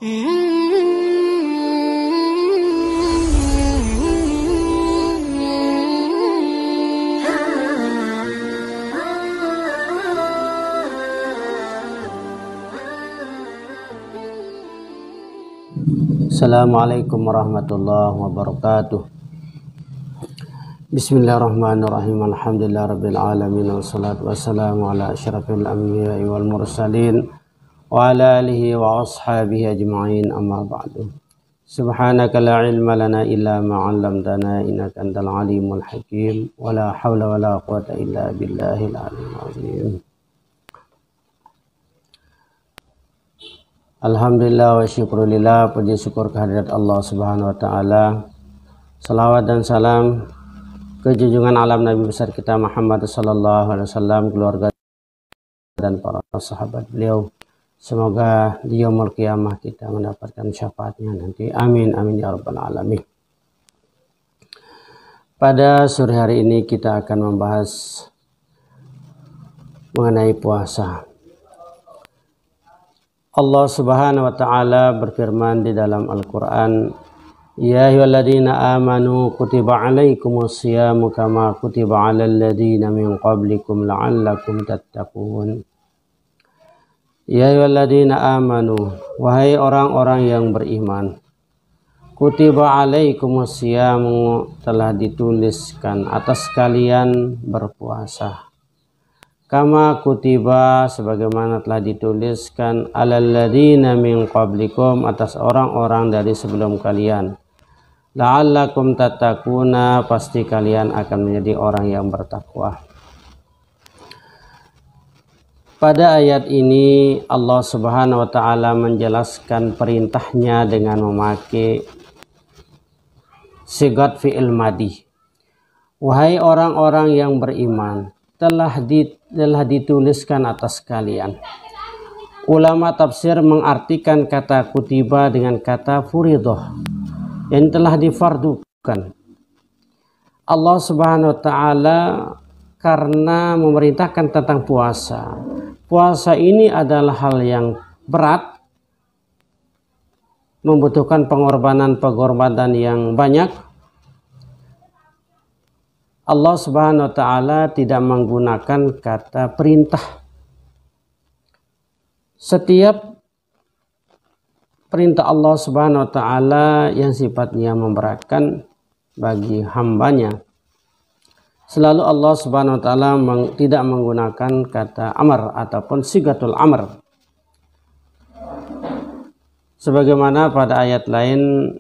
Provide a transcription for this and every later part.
Assalamualaikum warahmatullahi wabarakatuh. Bismillahirrahmanirrahim. Alhamdulillahirabbil alamin wassalatu wassalamu ala asyrafil anbiya'i wal mursalin wa ala alihi wa ashabihi ajma'in, amma ba'du. Subhanaka la ilma lana illa ma 'allamtana innaka antal alimul hakim wa la haula wa la quwwata illa billahil aliyyil azim. Alhamdulillah wa syukurillah, puji syukur kehadirat Allah Subhanahu wa taala. Salawat dan salam ke junjungan alam Nabi besar kita Muhammad sallallahu alaihi wasallam, keluarga dan para sahabat beliau. Semoga di yaumul qiyamah kita mendapatkan syafaatnya nanti. Amin amin ya rabbal alamin. Pada sore hari ini kita akan membahas mengenai puasa. Allah Subhanahu wa taala berfirman di dalam Al-Qur'an, ya ayyuhalladzina amanu kutiba alaikumus syiyamu kama kutiba alal ladzina min qablikum la'allakum tattaqun. Ya ayyuhalladzina amanu, wahai orang-orang yang beriman, kutiba alaikumus syiyamu, telah dituliskan atas kalian berpuasa. Kama kutiba, sebagaimana telah dituliskan, alal ladzina min qablikum, atas orang-orang dari sebelum kalian. La'allakum tattaquna, pasti kalian akan menjadi orang yang bertakwa. Pada ayat ini Allah Subhanahu wa taala menjelaskan perintahnya dengan memakai sigat fi'il madhi. Wahai orang-orang yang beriman, telah dituliskan atas kalian. Ulama tafsir mengartikan kata kutiba dengan kata furidah, yang telah difardukan. Allah Subhanahu wa taala karena memerintahkan tentang puasa. Puasa ini adalah hal yang berat, membutuhkan pengorbanan yang banyak. Allah Subhanahu wa taala tidak menggunakan kata perintah. Setiap perintah Allah Subhanahu wa taala yang sifatnya memberatkan bagi hambanya, selalu Allah Subhanahu wa taala tidak menggunakan kata amr ataupun sigatul amr. Sebagaimana pada ayat lain,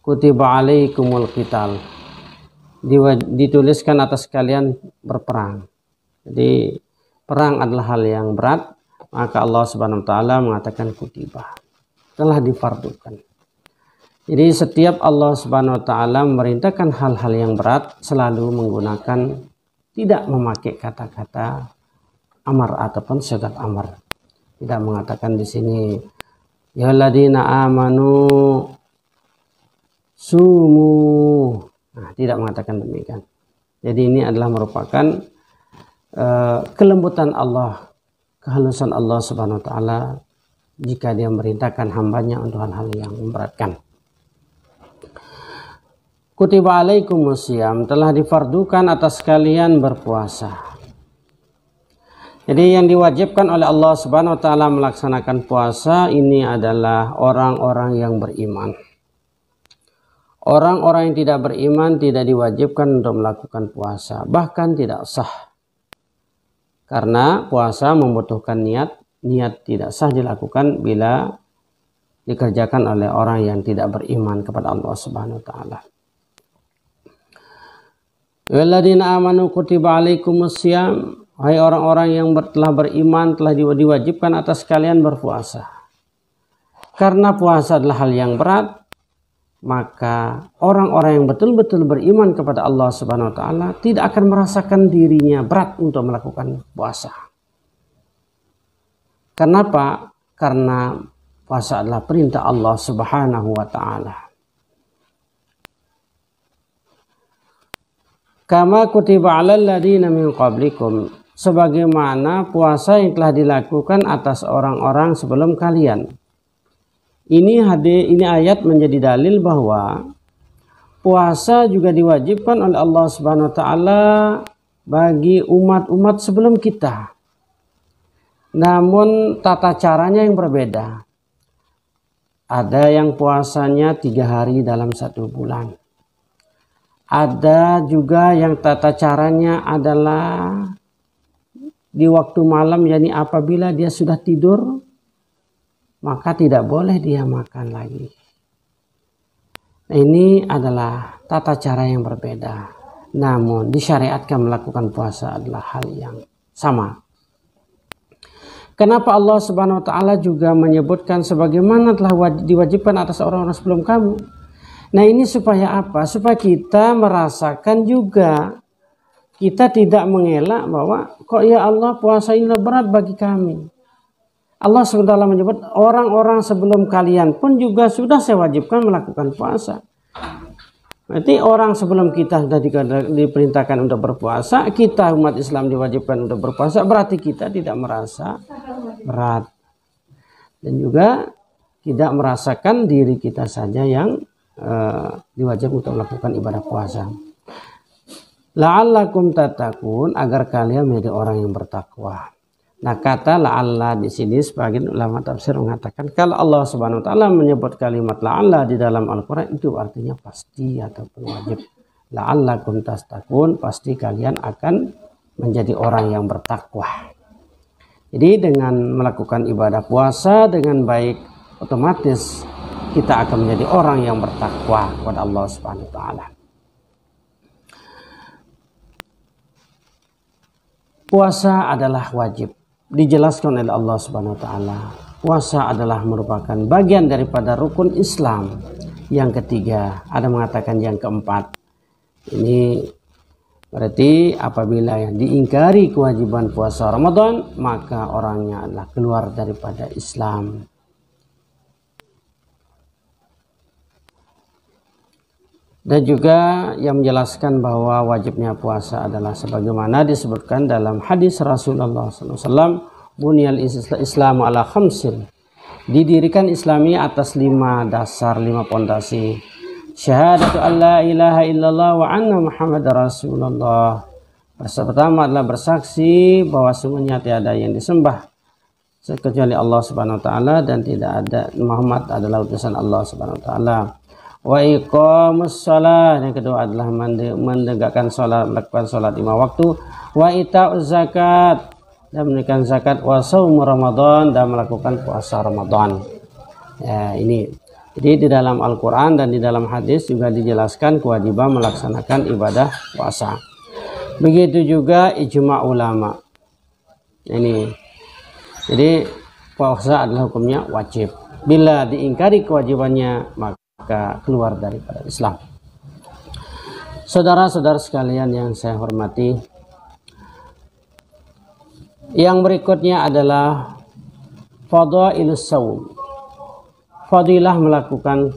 kutiba alaikumul qital, dituliskan atas kalian berperang. Jadi perang adalah hal yang berat, maka Allah Subhanahu wa taala mengatakan kutiba, telah difardukan. Jadi setiap Allah Subhanahu wa taala memerintahkan hal-hal yang berat selalu menggunakan, tidak memakai kata-kata amar ataupun syagat amar. Tidak mengatakan di sini ya alladzina amanu sumu. Nah, tidak mengatakan demikian. Jadi ini adalah merupakan kelembutan Allah, kehalusan Allah Subhanahu wa taala jika dia memerintahkan hambanya untuk hal-hal yang memberatkan. Kutiba alaikumus syiyam, telah difardukan atas kalian berpuasa. Jadi yang diwajibkan oleh Allah Subhanahu wa taala melaksanakan puasa ini adalah orang-orang yang beriman. Orang-orang yang tidak beriman tidak diwajibkan untuk melakukan puasa, bahkan tidak sah. Karena puasa membutuhkan niat tidak sah dilakukan bila dikerjakan oleh orang yang tidak beriman kepada Allah Subhanahu wa taala. Walladzina amanu kutiba alaikumus syiyam, hai orang-orang yang telah beriman, telah diwajibkan atas kalian berpuasa. Karena puasa adalah hal yang berat, maka orang-orang yang betul-betul beriman kepada Allah Subhanahu wa taala tidak akan merasakan dirinya berat untuk melakukan puasa. Kenapa? Karena puasa adalah perintah Allah Subhanahu wa taala. Kama kutiba 'alal ladzina min qablikum, sebagaimana puasa yang telah dilakukan atas orang-orang sebelum kalian. Ini ayat menjadi dalil bahwa puasa juga diwajibkan oleh Allah Subhanahu wa taala bagi umat-umat sebelum kita. Namun tata caranya yang berbeda. Ada yang puasanya 3 hari dalam 1 bulan. Ada juga yang tata caranya adalah di waktu malam, yakni apabila dia sudah tidur, maka tidak boleh dia makan lagi. Nah, ini adalah tata cara yang berbeda. Namun disyariatkan melakukan puasa adalah hal yang sama. Kenapa Allah Subhanahu wa taala juga menyebutkan sebagaimana telah diwajibkan atas orang-orang sebelum kamu? Nah, ini supaya apa? Supaya kita merasakan juga, kita tidak mengelak bahwa kok ya Allah puasa ini berat bagi kami. Allah SWT menyebut orang-orang sebelum kalian pun juga sudah saya wajibkan melakukan puasa. Berarti orang sebelum kita sudah diperintahkan untuk berpuasa, kita umat Islam diwajibkan untuk berpuasa, berarti kita tidak merasa berat. Dan juga tidak merasakan diri kita saja yang diwajibkan untuk melakukan ibadah puasa. La'allakum tattaqun, agar kalian menjadi orang yang bertakwa. Nah, kata la'alla di sini sebagian ulama tafsir mengatakan kalau Allah Subhanahu wa taala menyebut kalimat la'alla di dalam Al-Qur'an itu artinya pasti ataupun wajib. La'allakum tattaqun, pasti kalian akan menjadi orang yang bertakwa. Jadi dengan melakukan ibadah puasa dengan baik, otomatis kita akan menjadi orang yang bertakwa kepada Allah Subhanahu wa taala. Puasa adalah wajib. Dijelaskan oleh Allah Subhanahu wa taala, puasa adalah merupakan bagian daripada rukun Islam. Yang ketiga, ada mengatakan yang keempat. Ini berarti apabila yang diingkari kewajiban puasa Ramadan, maka orangnya adalah keluar daripada Islam. Dan juga yang menjelaskan bahwa wajibnya puasa adalah sebagaimana disebutkan dalam hadis Rasulullah SAW, Bunyal Islamu ala khamsin, didirikan Islami atas 5 dasar, 5 pondasi. Syahadatu an la ilaha illallah wa anna Muhammad Rasulullah. Pertama adalah bersaksi bahwa sungguhnya tiada yang disembah kecuali Allah Subhanahu wa taala dan tidak ada Muhammad adalah utusan Allah Subhanahu wa taala. Wa iqamus shalah, yang kedua adalah menegakkan salat, melakukan salat 5 waktu. Wa ita'uz zakat, dan menunaikan zakat. Wa shaum Ramadan, dan melakukan puasa Ramadan. Ya, ini. Jadi di dalam Al-Qur'an dan di dalam hadis juga dijelaskan kewajiban melaksanakan ibadah puasa. Begitu juga ijma' ulama. Ini. Jadi puasa adalah hukumnya wajib. Bila diingkari kewajibannya, maka keluar daripada Islam. Saudara-saudara sekalian yang saya hormati, yang berikutnya adalah fadailus shaum, fadilah melakukan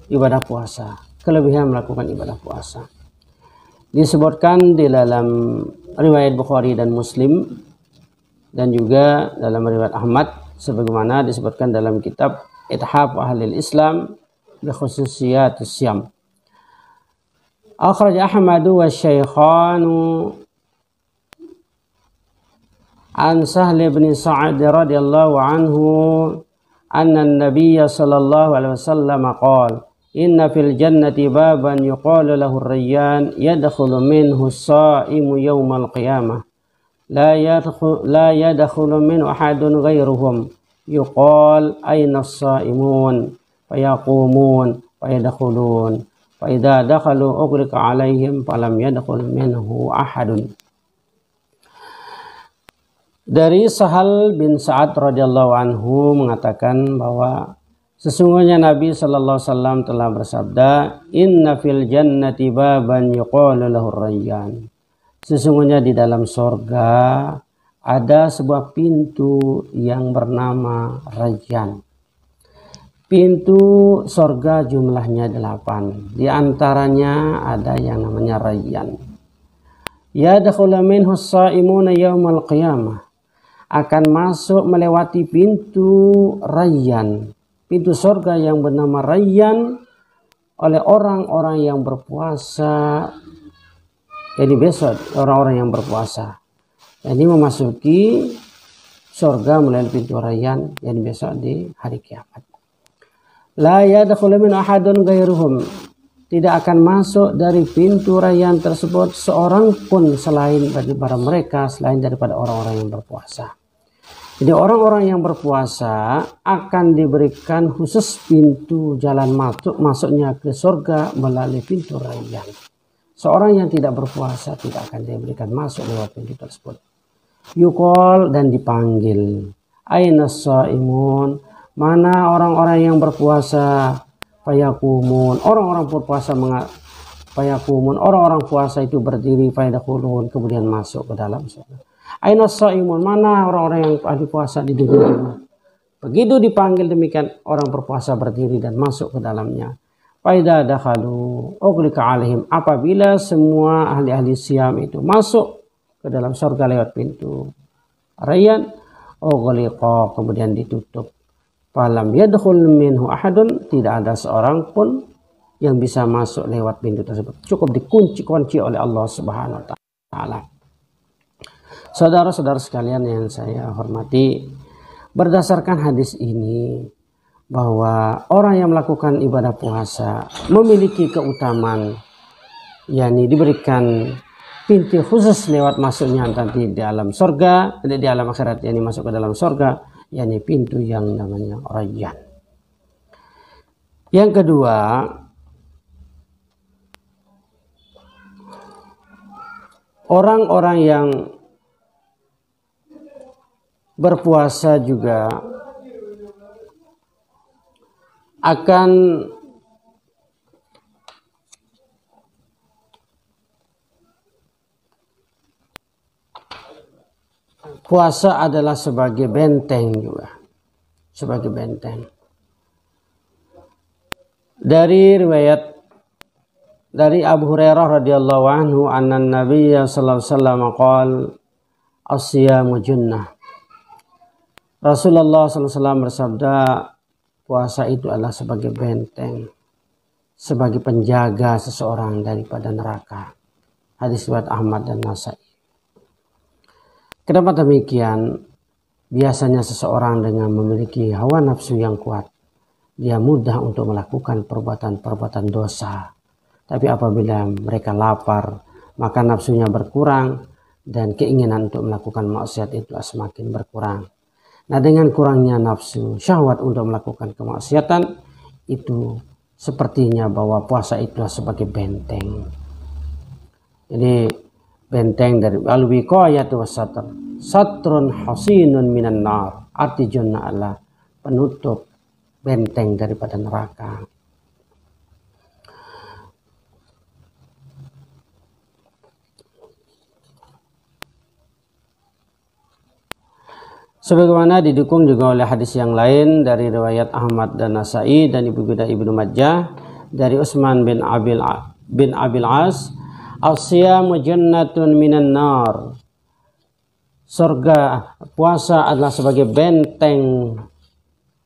ibadah puasa, kelebihan melakukan ibadah puasa. Disebutkan di dalam riwayat Bukhari dan Muslim dan juga dalam riwayat Ahmad, sebagaimana disebutkan dalam kitab Ithaf Ahlil Islam بخصوصيات الصيام. أخرج أحمد والشيخان عن سهل بن سعد رضي الله عنه أن النبي صلى الله عليه وسلم قال إن في الجنة بابا يقال له الريان يدخل منه الصائم يوم القيامة لا يدخل منه أحد غيرهم يقال أين الصائمون fayaqumun fayadkhulun fa idza dakhalu ughriqa alaihim falam yadkhul minhu ahadun. Dari Sahal bin Sa'ad radhiyallahu anhu mengatakan bahwa sesungguhnya Nabi sallallahu alaihi wasallam telah bersabda, inna fil jannati baban yuqalu lahu rayyan, sesungguhnya di dalam surga ada sebuah pintu yang bernama Rayyan. Pintu surga jumlahnya 8. Di antaranya ada yang namanya Rayyan. yadkhulu minhu as-sha'imuna yaumal qiyamah, akan masuk melewati pintu Rayyan, pintu surga yang bernama Rayyan oleh orang-orang yang berpuasa. Jadi besok orang-orang yang berpuasa ini memasuki surga melalui pintu Rayyan, yani besok di hari kiamat. La yadkhulu min ahadun ghairuhum, tidak akan masuk dari pintu Rayyan tersebut seorang pun selain daripada mereka, selain daripada orang-orang yang berpuasa. Jadi orang-orang yang berpuasa akan diberikan khusus pintu jalan masuknya ke surga melalui pintu Rayyan. Seorang yang tidak berpuasa tidak akan diberikan masuk lewat pintu tersebut. Yuqal, dan dipanggil, aina shaimun, mana orang-orang yang berpuasa? Fayaqumun, orang-orang berpuasa fayaqumun, orang-orang puasa itu berdiri, fayadkhulun, kemudian masuk ke dalam surga. Aina shaimun, mana orang-orang yang ahli puasa di dunia? Begitu dipanggil demikian, orang berpuasa berdiri dan masuk ke dalamnya. Faida dakhalu ughliqa alaihim, apabila semua ahli-ahli siam itu masuk ke dalam surga lewat pintu Rayyan, ughliqa, kemudian ditutup. Falam yadkhul minhu ahadun, tidak ada seorang pun yang bisa masuk lewat pintu tersebut. Cukup dikunci oleh Allah Subhanahu wa taala. Saudara-saudara sekalian yang saya hormati, berdasarkan hadis ini bahwa orang yang melakukan ibadah puasa memiliki keutamaan, yakni diberikan pintu khusus lewat masuknya nanti di alam surga, di alam akhirat, yakni masuk ke dalam surga, yakni pintu yang namanya Rayyan. Yang kedua, orang-orang yang berpuasa juga akan puasa adalah sebagai benteng juga, sebagai benteng. Dari riwayat dari Abu Hurairah radhiyallahu anhu, anna Nabiyya sallallahu alaihi wasallam qala as-siyamu junnah. Rasulullah sallallahu alaihi wasallam bersabda, puasa itu adalah sebagai benteng, sebagai penjaga seseorang daripada neraka. Hadis riwayat Ahmad dan Nasai. Kenapa demikian? Biasanya seseorang dengan memiliki hawa nafsu yang kuat, dia mudah untuk melakukan perbuatan-perbuatan dosa. Tapi apabila mereka lapar, maka nafsunya berkurang dan keinginan untuk melakukan maksiat itu semakin berkurang. Nah, dengan kurangnya nafsu, syahwat untuk melakukan kemaksiatan, itu sepertinya bahwa puasa itu sebagai benteng. Jadi benteng dari al-wiqayatu was-satr, satrun hasinun minan nar, arti junnah adalah penutup, benteng daripada neraka. Sebagaimana didukung juga oleh hadis yang lain dari riwayat Ahmad dan Nasai dan Ibnu Majah dari Utsman bin Abil As, as-siyamu jannatun minan nar. Surga, puasa adalah sebagai benteng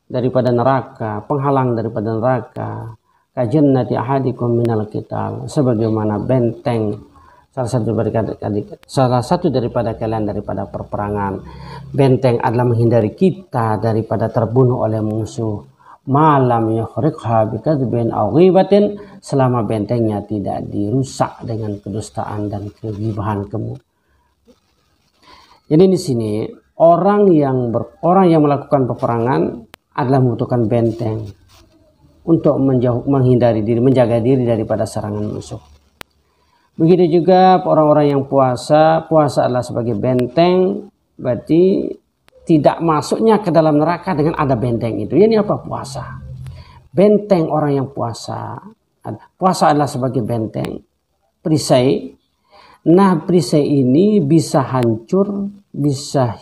daripada neraka, penghalang daripada neraka. Ka jannati ahadikum minal qital, sebagaimana benteng salah satu daripada kalian daripada perperangan. Benteng adalah menghindari kita daripada terbunuh oleh musuh. Malam yukhriqha bikadzbin aw ghibatin, selama bentengnya tidak dirusak dengan kedustaan dan kegibahan kamu. Jadi di sini orang yang melakukan peperangan adalah membutuhkan benteng untuk menghindari diri, menjaga diri daripada serangan musuh. Begitu juga orang-orang yang puasa adalah sebagai benteng, berarti tidak masuknya ke dalam neraka dengan ada benteng itu. Ini apa puasa? Benteng orang yang puasa adalah sebagai benteng, perisai. Nah, perisai ini bisa hancur, bisa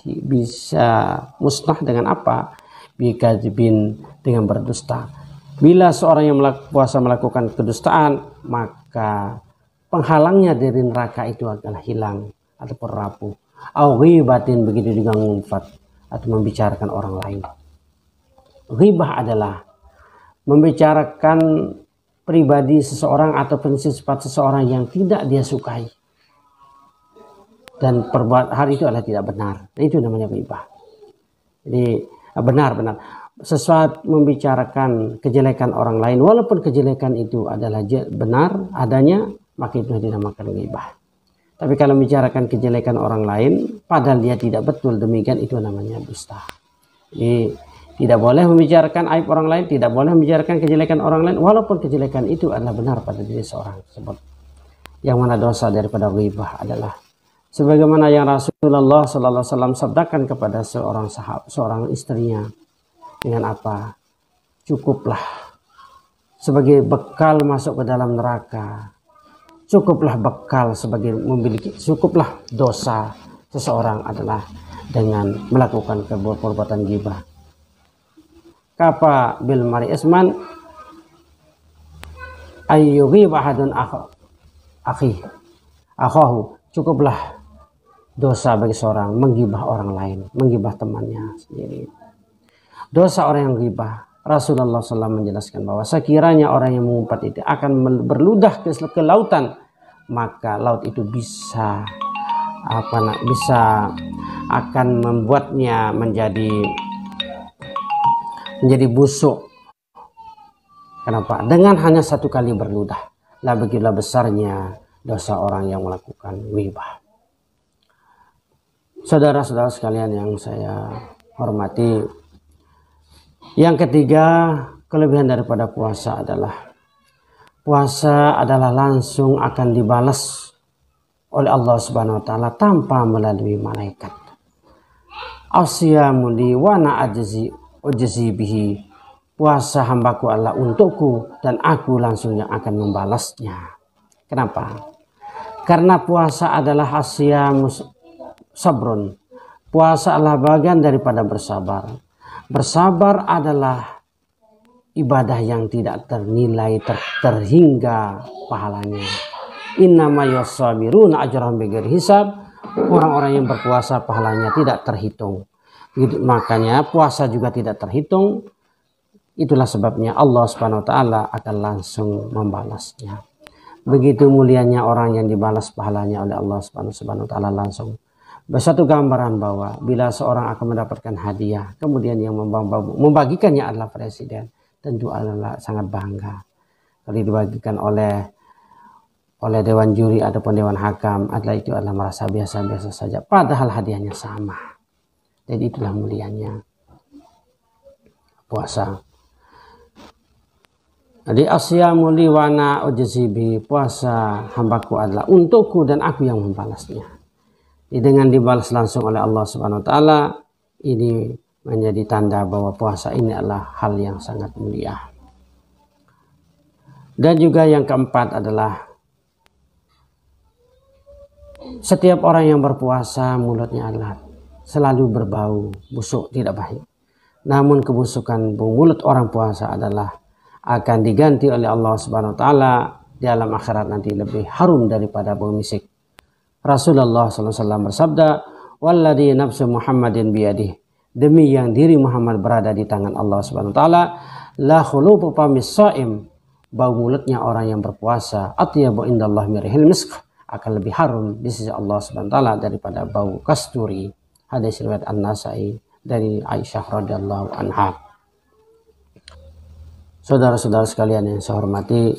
musnah dengan apa? Bikadzibin, dengan berdusta. Bila seorang yang puasa melakukan kedustaan, maka penghalangnya dari neraka itu adalah hilang ataupun rapuh. Au ghibatin, begitu juga ngumpat atau membicarakan orang lain. Ghibah adalah membicarakan pribadi seseorang ataupun sifat seseorang yang tidak dia sukai. Dan hal itu adalah tidak benar. Itu namanya ghibah. Jadi benar-benar sesuatu membicarakan kejelekan orang lain, walaupun kejelekan itu adalah benar adanya, maka itu dinamakan ghibah. Tapi kalau membicarakan kejelekan orang lain padahal dia tidak betul demikian, itu namanya dusta. Jadi tidak boleh membicarakan aib orang lain, tidak boleh membicarakan kejelekan orang lain walaupun kejelekan itu adalah benar pada diri seorang tersebut. Yang mana dosa daripada ghibah adalah sebagaimana yang Rasulullah sallallahu alaihi wasallam sabdakan kepada seorang istrinya, dengan apa? Cukuplah sebagai bekal masuk ke dalam neraka. Cukuplah bekal sebagai memiliki, cukuplah dosa seseorang adalah dengan melakukan perbuatan ghibah. Kapa bil mari isman ayyughiba ahadun akhahu. Cukuplah dosa bagi seorang menggibah orang lain, menggibah temannya sendiri. Dosa orang yang ghibah, Rasulullah SAW menjelaskan bahwa sekiranya orang yang mengumpat itu akan berludah ke lautan, maka laut itu bisa akan membuatnya menjadi busuk. Kenapa? Dengan hanya satu kali berludah. Lah begitulah besarnya dosa orang yang melakukan ghibah. Saudara-saudara sekalian yang saya hormati, yang ketiga, kelebihan daripada puasa adalah langsung akan dibalas oleh Allah Subhanahu wa taala tanpa melalui malaikat. Asyamu li wa na ajzi bihi. Puasa hambaku adalah untukku dan aku langsung yang akan membalasnya. Kenapa? Karena puasa adalah asyamu sabrun. Puasa adalah bagian daripada bersabar. Bersabar adalah ibadah yang tidak ternilai terhingga pahalanya. Innama yasabiruna ajrahum bighairi hisab. Orang-orang yang berpuasa pahalanya tidak terhitung. Makanya puasa juga tidak terhitung. Itulah sebabnya Allah Subhanahu wa taala akan langsung membalasnya. Begitu mulianya orang yang dibalas pahalanya oleh Allah Subhanahu wa taala langsung. Bersatu gambaran bahwa bila seorang akan mendapatkan hadiah, kemudian yang membagikannya adalah presiden, tentu adalah sangat bangga. Kalau dibagikan oleh dewan juri ataupun dewan hakam, itu adalah merasa biasa-biasa saja. Padahal hadiahnya sama. Jadi itulah mulianya puasa. Jadi asyamu li wa ana ujzibi, puasa hambaku adalah untukku dan aku yang membalasnya. Dengan dibalas langsung oleh Allah Subhanahu wa taala, ini menjadi tanda bahwa puasa ini adalah hal yang sangat mulia. Dan juga yang keempat adalah setiap orang yang berpuasa mulutnya adalah selalu berbau busuk, tidak baik. Namun kebusukan mulut orang puasa adalah akan diganti oleh Allah Subhanahu wa taala di alam akhirat nanti lebih harum daripada bau misik. Rasulullah SAW bersabda, "Walladzi nafsu Muhammadin biyadihi." Demi yang diri Muhammad berada di tangan Allah Subhanahu wa taala, la khulufu famis shaim. Bau mulutnya orang yang berpuasa atyabu indallah mirihil misk, akan lebih harum di sisi Allah Subhanahu wa taala daripada bau kasturi. Hadis riwayat An-Nasa'i dari Aisyah radhiyallahu anha. Saudara-saudara sekalian yang saya hormati,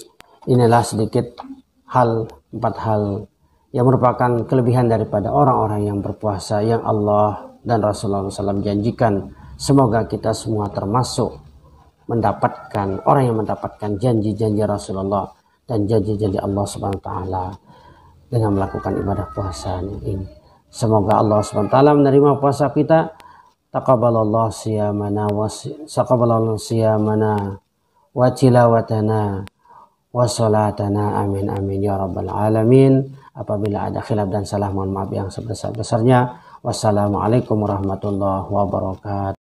inilah sedikit empat hal yang merupakan kelebihan daripada orang-orang yang berpuasa yang Allah dan Rasulullah SAW janjikan. Semoga kita semua termasuk mendapatkan orang yang mendapatkan janji-janji Rasulullah dan janji-janji Allah Subhanahu wa taala dengan melakukan ibadah puasa ini. Semoga Allah Subhanahu wa taala menerima puasa kita. Taqabbalallahu siyamana wa tilawatana wa salatana, amin amin ya rabbal alamin. Apabila ada khilaf dan salah, mohon maaf yang sebesar-besarnya. Wassalamualaikum warahmatullahi wabarakatuh.